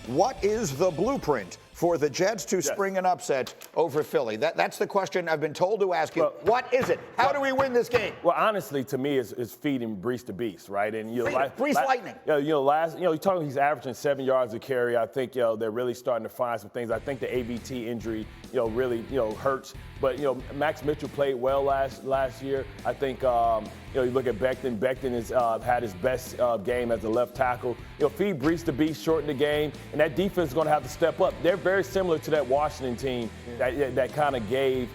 What is the blueprint for the Jets to spring an upset over Philly? That's the question I've been told to ask you. Well, what is it? How do we win this game? Well, honestly, to me, it's feeding Brees the Beast, right? And Brees Lightning. You're talking. He's averaging 7 yards a carry. I think they're really starting to find some things. I think the ABT injury, really hurts. But Max Mitchell played well last year. I think you look at Becton. Becton has had his best game as a left tackle. Feed Brees the Beast, shorten the game, and that defense is going to have to step up. They're very similar to that Washington team that kind of gave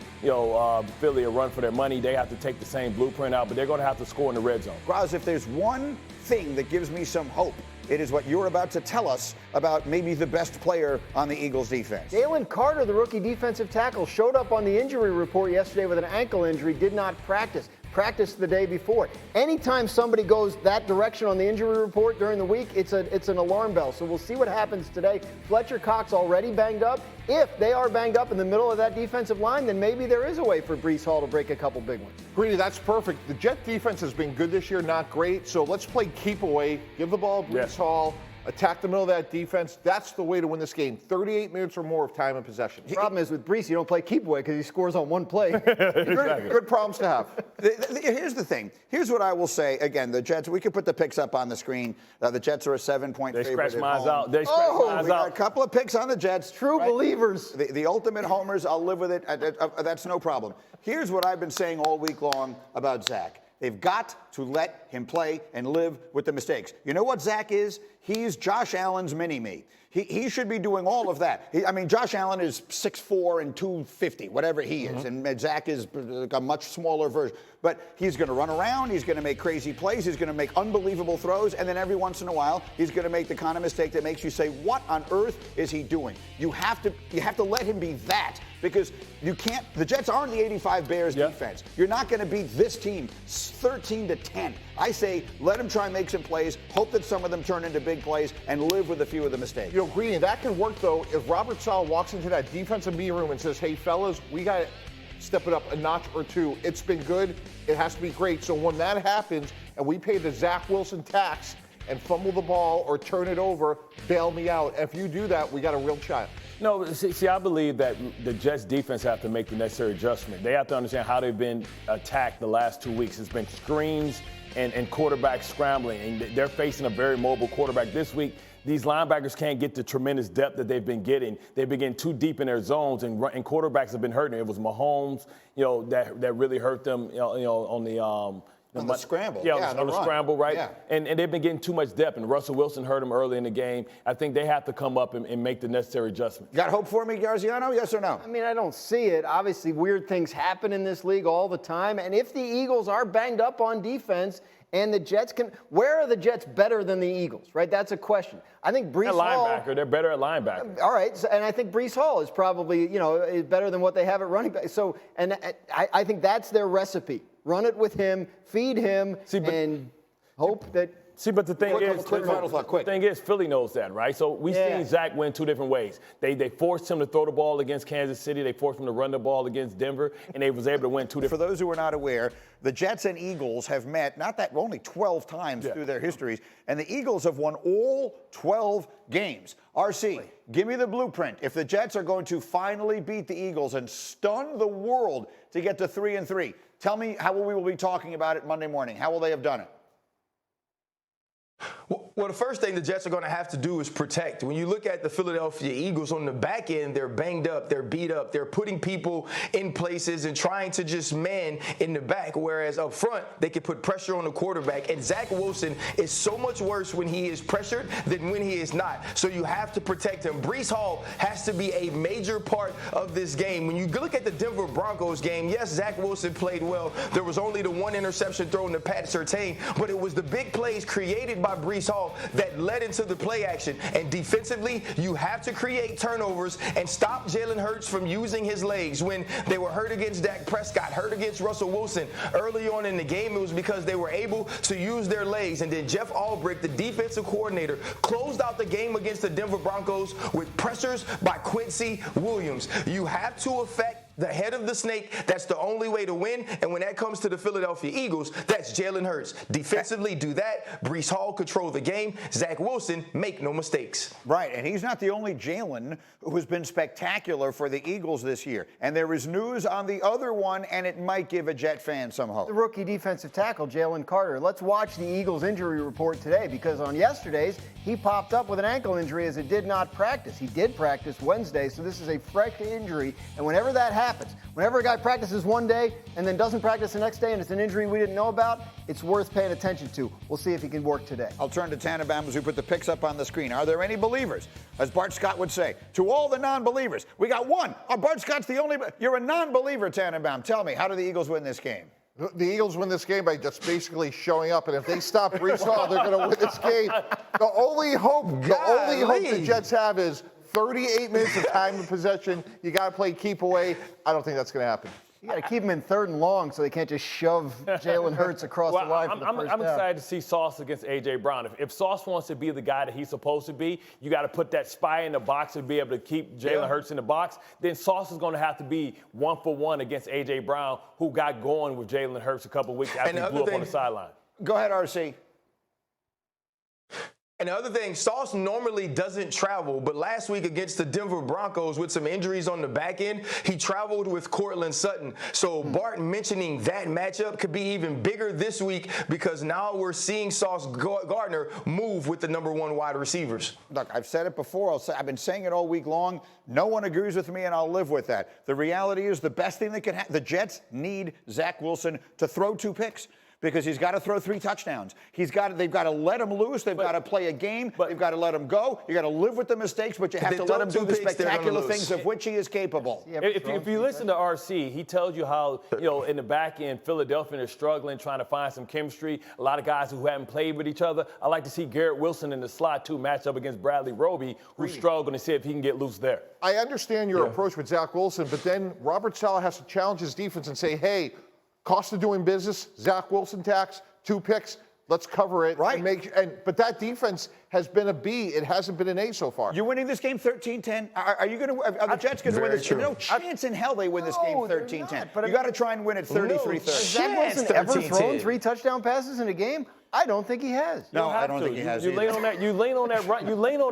Philly a run for their money. They have to take the same blueprint out, but they're going to have to score in the red zone. Graz, if there's one thing that gives me some hope, it is what you're about to tell us about maybe the best player on the Eagles defense. Jalen Carter, the rookie defensive tackle, showed up on the injury report yesterday with an ankle injury, did not practiced the day before. Anytime somebody goes that direction on the injury report during the week, it's an alarm bell. So we'll see what happens today. Fletcher Cox already banged up. If they are banged up in the middle of that defensive line, then maybe there is a way for Brees Hall to break a couple big ones. Greeny, that's perfect. The Jet defense has been good this year, not great. So let's play keep away, give the ball to Brees Hall, attack the middle of that defense. That's the way to win this game. 38 minutes or more of time and possession. The problem is with Brees, you don't play keep away because he scores on one play. Exactly. Good problems to have. Here's the thing. Here's what I will say. Again, the Jets, we could put the picks up on the screen. The Jets are a 7-point favorite. They scratch mine out. We got a couple of picks on the Jets. True believers. The ultimate homers, I'll live with it. That's no problem. Here's what I've been saying all week long about Zach. They've got to let him play and live with the mistakes. You know what Zach is? He's Josh Allen's mini-me. He should be doing all of that. Josh Allen is 6'4" and 250, whatever he is, and Zach is a much smaller version. But he's going to run around, he's going to make crazy plays, he's going to make unbelievable throws, and then every once in a while, he's going to make the kind of mistake that makes you say, what on earth is he doing? You have to let him be that, because you can't. The Jets aren't the 85 Bears defense. You're not going to beat this team 13-10. I say let him try and make some plays, hope that some of them turn into big plays, and live with a few of the mistakes. Greeny, that can work, though, if Robert Saleh walks into that defensive meeting room and says, hey, fellas, we got to step it up a notch or two. It's been good. It has to be great. So when that happens and we pay the Zach Wilson tax and fumble the ball or turn it over, bail me out. If you do that, we got a real shot. No, see, I believe that the Jets defense have to make the necessary adjustment. They have to understand how they've been attacked the last 2 weeks. It's been screens and quarterback scrambling, and they're facing a very mobile quarterback this week. These linebackers can't get the tremendous depth that they've been getting. They've been getting too deep in their zones, and quarterbacks have been hurting. It was Mahomes, that really hurt them, on the scramble. On the scramble, right? Yeah. And they've been getting too much depth, and Russell Wilson hurt them early in the game. I think they have to come up and make the necessary adjustments. Got hope for me, Garziano? Yes or no? I don't see it. Obviously, weird things happen in this league all the time, and if the Eagles are banged up on defense, and the Jets where are the Jets better than the Eagles, right? That's a question. I think Brees Hall. Linebacker, they're better at linebacker. All right, and I think Brees Hall is probably, is better than what they have at running back. So, and I think that's their recipe. Run it with him, feed him, and hope that. See, but the thing is, Philly knows that, right? So we've seen Zach win two different ways. They forced him to throw the ball against Kansas City. They forced him to run the ball against Denver, and they was able to win two different. For those who are not aware, the Jets and Eagles have met only 12 times through their histories, and the Eagles have won all 12 games. RC, give me the blueprint. If the Jets are going to finally beat the Eagles and stun the world to get to 3-3, tell me how we will be talking about it Monday morning. How will they have done it? Well, the first thing the Jets are going to have to do is protect. When you look at the Philadelphia Eagles on the back end, they're banged up, they're beat up, they're putting people in places and trying to just man in the back, whereas up front, they can put pressure on the quarterback. And Zach Wilson is so much worse when he is pressured than when he is not. So you have to protect him. Brees Hall has to be a major part of this game. When you look at the Denver Broncos game, yes, Zach Wilson played well. There was only the one interception thrown to Pat Surtain, but it was the big plays created by Brees Hall that led into the play action. And defensively, you have to create turnovers and stop Jalen Hurts from using his legs. When they were hurt against Dak Prescott, hurt against Russell Wilson early on in the game, it was because they were able to use their legs. And then Jeff Albrecht, the defensive coordinator, closed out the game against the Denver Broncos with pressures by Quincy Williams. You have to affect the head of the snake. That's the only way to win. And when that comes to the Philadelphia Eagles, that's Jalen Hurts. Defensively, do that. Breece Hall control the game. Zach Wilson, make no mistakes. Right, and he's not the only Jalen who has been spectacular for the Eagles this year. And there is news on the other one, and it might give a Jet fan some hope. The rookie defensive tackle, Jalen Carter. Let's watch the Eagles injury report today, because on yesterday's, he popped up with an ankle injury as it did not practice. He did practice Wednesday, so this is a fresh injury. And whenever that happens, whenever a guy practices one day and then doesn't practice the next day and it's an injury we didn't know about, it's worth paying attention to. We'll see if he can work today. I'll turn to Tannenbaum as we put the picks up on the screen. Are there any believers? As Bart Scott would say, to all the non-believers. We got one. Bart Scott's the only. You're a non-believer, Tannenbaum. Tell me, how do the Eagles win this game? The Eagles win this game by just basically showing up, and if they stop Breece Hall, they're going to win this game. The only hope the Jets have is 38 minutes of time in possession. You got to play keep away. I don't think that's going to happen. You got to keep him in 3rd and long so they can't just shove Jalen Hurts across the line for the first I'm down. excited to see Sauce against A.J. Brown. If Sauce wants to be the guy that he's supposed to be, you got to put that spy in the box and be able to keep Jalen Hurts in the box. Then Sauce is going to have to be 1-for-1 against A.J. Brown, who got going with Jalen Hurts a couple weeks after he blew up on the sideline. Go ahead, RC. And the other thing, Sauce normally doesn't travel, but last week against the Denver Broncos with some injuries on the back end, he traveled with Courtland Sutton. So Bart mentioning that matchup could be even bigger this week because now we're seeing Sauce Gardner move with the #1 wide receivers. Look, I've said it before. I've been saying it all week long. No one agrees with me, and I'll live with that. The reality is the best thing that can happen, the Jets need Zach Wilson to throw 2 picks. Because he's got to throw 3 touchdowns. They've got to let him loose. They've got to play a game. They've got to let him go. You got to live with the mistakes, but you have to let him do the spectacular things of which he is capable. If you listen to RC, he tells you how, in the back end, Philadelphia is struggling, trying to find some chemistry. A lot of guys who haven't played with each other. I like to see Garrett Wilson in the slot, too, match up against Bradley Roby, who's struggling, to see if he can get loose there. I understand your approach with Zach Wilson, but then Robert Saleh has to challenge his defense and say, hey, cost of doing business, Zach Wilson tax, 2 picks, let's cover it. Right. But that defense has been a B. It hasn't been an A so far. You're winning this game 13-10. Are the Jets going to win this game? No chance in hell they win this game 13-10. You got to try and win it 33-30. Has Zach Wilson ever thrown 3 touchdown passes in a game? I don't think he has. No, I don't think he has. You lean on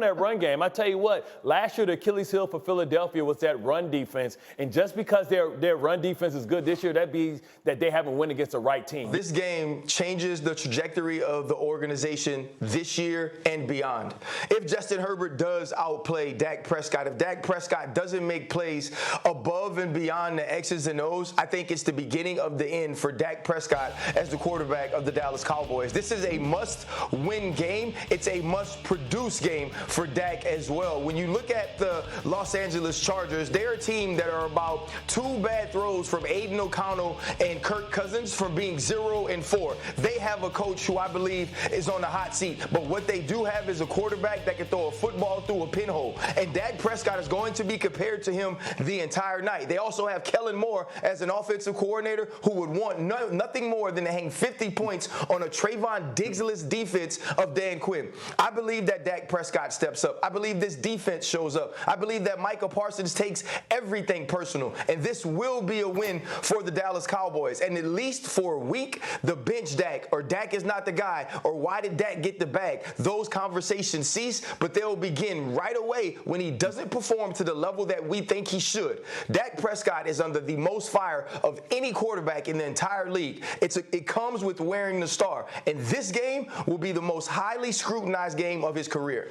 that run game. I tell you what, last year the Achilles heel for Philadelphia was that run defense, and just because their run defense is good this year, that means that they haven't won against the right team. This game changes the trajectory of the organization this year and beyond. If Justin Herbert does outplay Dak Prescott, if Dak Prescott doesn't make plays above and beyond the X's and O's, I think it's the beginning of the end for Dak Prescott as the quarterback of the Dallas Cowboys. This is a must-win game. It's a must-produce game for Dak as well. When you look at the Los Angeles Chargers, they're a team that are about 2 bad throws from Aiden O'Connell and Kirk Cousins from being 0-4. They have a coach who I believe is on the hot seat, but what they do have is a quarterback that can throw a football through a pinhole, and Dak Prescott is going to be compared to him the entire night. They also have Kellen Moore as an offensive coordinator who would want nothing more than to hang 50 points on a Trayvon Diggs-less defense of Dan Quinn. I believe that Dak Prescott steps up. I believe this defense shows up. I believe that Micah Parsons takes everything personal, and this will be a win for the Dallas Cowboys. And at least for a week, the bench Dak, or Dak is not the guy, or why did Dak get the bag, those conversations cease, but they'll begin right away when he doesn't perform to the level that we think he should. Dak Prescott is under the most fire of any quarterback in the entire league. It comes with wearing the star, and this game will be the most highly scrutinized game of his career.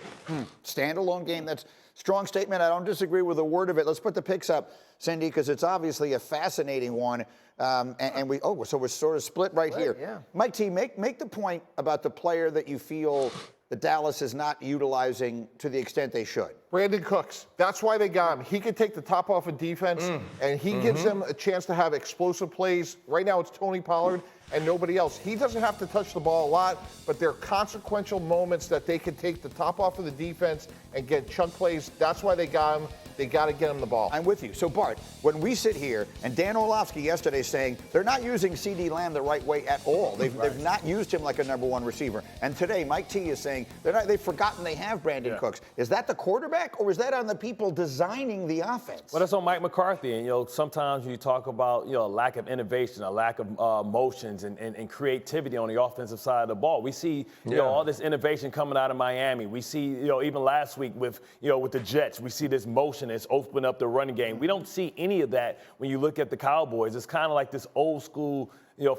Standalone game. That's a strong statement. I don't disagree with a word of it. Let's put the picks up, Cindy, because it's obviously a fascinating one. So we're sort of split right here. Yeah. Mike T, make the point about the player that you feel that Dallas is not utilizing to the extent they should. Brandon Cooks. That's why they got him. He can take the top off of defense, and he gives them a chance to have explosive plays. Right now it's Tony Pollard and nobody else. He doesn't have to touch the ball a lot, but there are consequential moments that they can take the top off of the defense and get chunk plays. That's why they got him. They got to get him the ball. I'm with you. So, Bart, when we sit here, and Dan Orlovsky yesterday saying they're not using C.D. Lamb the right way at all. They've not used him like a #1 receiver. And today, Mike T is saying they've forgotten they have Brandon Cooks. Is that the quarterback, or is that on the people designing the offense? Well, that's on Mike McCarthy. And, sometimes you talk about, a lack of innovation, a lack of motions and creativity on the offensive side of the ball. We see, all this innovation coming out of Miami. We see, even last week with the Jets, we see this motion that's opened up the running game. We don't see any of that when you look at the Cowboys. It's kind of like this old school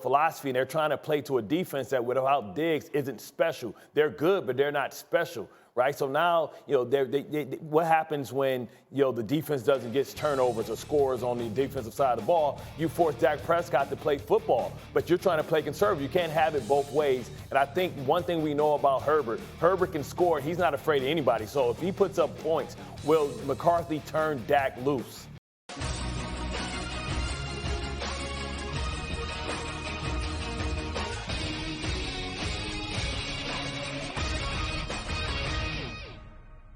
philosophy, and they're trying to play to a defense that without Diggs isn't special. They're good, but they're not special, right? So now, what happens when, the defense doesn't get turnovers or scores on the defensive side of the ball? You force Dak Prescott to play football, but you're trying to play conservative. You can't have it both ways. And I think one thing we know about Herbert can score. He's not afraid of anybody. So if he puts up points, will McCarthy turn Dak loose?